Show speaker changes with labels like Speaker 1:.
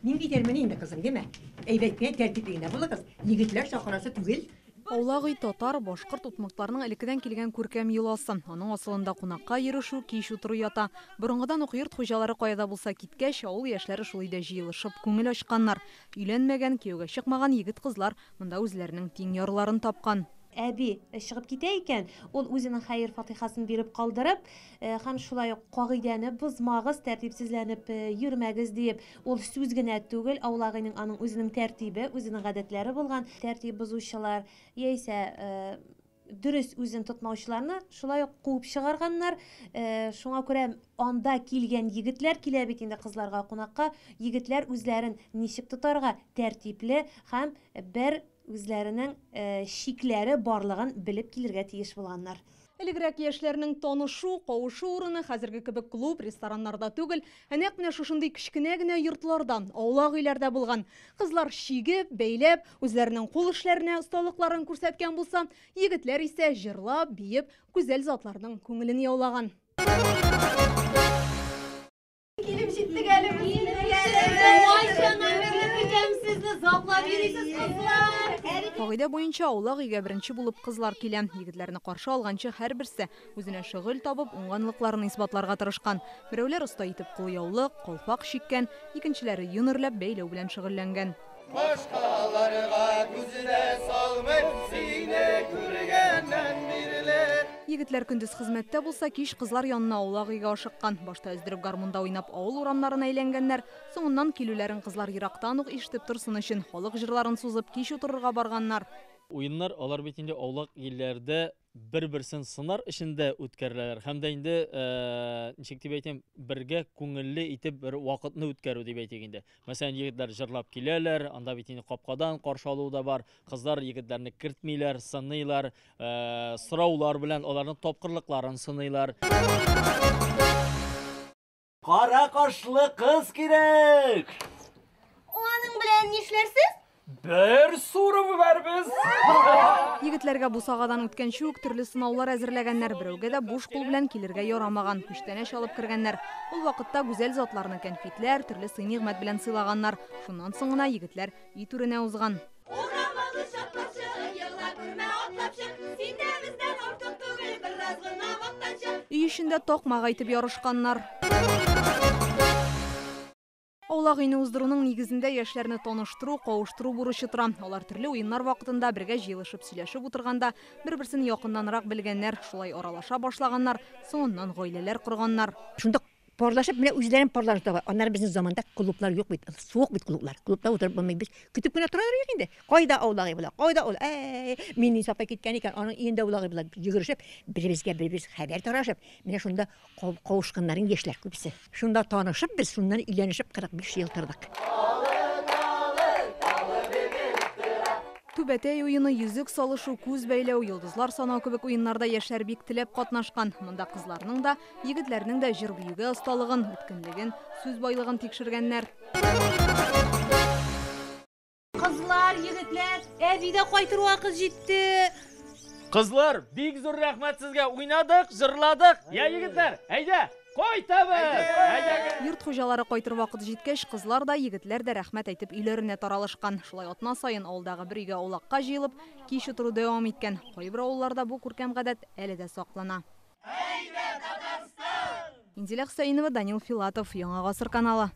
Speaker 1: Мин китермен инде кызым, деме? Әйбәтпен тәртиплегенә булыгыз. Егетләр шакырасы түгел.
Speaker 2: Аулагый татар, башкорт утмыкларының элеккедән килгән күркәм йоласы. Аның асылында кунакка йөрү, кич утыру ята. Борынгыдан ук йорт хуҗалары кайда булса киткәч, авыл яшьләре шулай да җыелышып күңел ачканнар. Өйләнмәгән, кияүгә чыкмаган егет-кызлар монда үзләренең тиң ярларын тапкан.
Speaker 3: Әби чыгып китә икән, ул үзенең хәер фатихасын биреп калдырып, һәм шулай ук кагыйдәне бозмагыз, тәртипсезләнеп йөрмәгез дип, ул сүз генә түгел, аулагының аның үзенең тәртибе, үзенең гадәтләре булган, тәртип бозучылар, яисә дөрес үзен тотмаучыларны шулай ук куып чыгарганнар. Шуңа күрә анда килгән егетләр килә бит инде кызларга кунакка, егетләр үзләрен ничек тотарга тәртипле һәм бер үзләренең шикләре барлыгын белеп килергә тиеш булганнар.
Speaker 2: Элегрәк яшьләрнең танышу, кавышу урыны хәзерге кебек клуб, рестораннарда түгел, нәкъ менә шушындый кечкенә генә йортлардан, аулак өйләрдә булган. Кызлар шигеп, бәйләп, үзләренең кул эшләренә осталыкларын күрсәткән булса, егетләр исә җырлап, биеп, күзәл затларның күңелен яулаган.
Speaker 3: Килеп җиттек әле без.
Speaker 2: Кагыйдә буенча аулак өйгә беренче булып кызлар килә. Егетләрне каршы алганчы һәрберсе үзенә шөгыль табып, уңганлыкларын исбатларга тырышкан. Берәүләр оста итеп кулъяулык, калфак чиккән, икенчеләре юнерләп бәйләү белән шөгыльләнгән.
Speaker 4: Башкаларга күзенә салмый, сине күргәннән бирле.
Speaker 2: Егетләр көндез хезмәттә булса, кич кызлар янына аулак өйгә ашыккан. Башта өздереп гармунда уйнап авыл урамнарын әйләнгәннәр. Соңыннан килүләрен кызлар ерактан ук ишетеп торсын өчен халык җырларын сузып кич утырырга барганнар.
Speaker 5: Уеннар алар бит инде аулак илләрдә бер-берсен сынар эчендә үткәрәләр. Һәм дә инде ничек дип әйтәм, бергә күңелле итеп бер вакытны үткәрү дип әйтик инде. Мәсәлән, егетләр җырлап киләләр, анда бит инде капкадан каршы алу да бар. Кызлар егетләрне кертмиләр, сыныйлар, сораулар белән аларның тапкырлыкларын сыныйлар.
Speaker 4: Кара кашлы кыз кирәк.
Speaker 3: Аның белән нишләрсез?
Speaker 4: Бер суры барбыз.
Speaker 2: Егетләргә бу сагадан үткәнче үк төрле сынаулар әзерләгәннәр. Берәүгә дә буш кул белән килергә ярамаган, күчтәнәч алып кергәннәр. Ул вакытта гүзәл затларны кәнфитләр, төрле сый-нигъмәт белән сыйлаганнар. Шуннан соң гына егетләр үй түренә узган. Үй эчендә токмак әйтеп ярышканнар. Аулак өйне уздыруның нигезендә яшьләрне таныштыру, кавыштыру бурычы тора. Алар төрле уеннар вакытында бергә җыелышып сөйләшеп утырганда, бер-берсен якыннанрак белгәннәр, шулай аралаша башлаганнар, соңыннан гаиләләр корганнар.
Speaker 1: Шунда парлашып, менә үзләрен парлашып та. Аннары безнең заманда клублар юк бит. Суык бит клублар. Клубта утырып булмый, без көтүп кенә торалар инде. Кайда аулагы була? Кайда ул? Мин сапа киткән икән, аның инде аулагы була. Йөгерешеп, бер-беребез хәбәр тарашып, менә шунда кавышканнарын яшьләр күпсе. Шунда танышып, без шуннан өйләнешеп 45 ел тордык.
Speaker 2: Түбәтәй уены, йөзек салышу, күз бәйләү, йолдызлар санау кебек уеннарда яшьләр бик теләп катнашкан. Монда кызларның да, егетләрнең дә җыр биюгә осталыгын, үткенлеген, сүз байлыгын тикшергәннәр.
Speaker 3: Кызлар, егетләр, әбидә кайтыр вакыт җитте.
Speaker 5: Кызлар, бик зур рәхмәт сезгә. Уйнадык, җырладык. Я егетләр, әйдә, кайтабыз.
Speaker 2: Йорт хуҗалары кайтыр вакыт җиткәч, кызлар да, егетләр дә рәхмәт әйтеп өйләренә таралышкан. Шулай атна саен авылдагы бер өйгә аулакка җыелып, кич утыру дәвам иткән. Кайбер авылларда бу күркәм гадәт әле дә саклана. Инзилә Хөсәйнова, Данил Филатов, Яңа Гасыр каналы.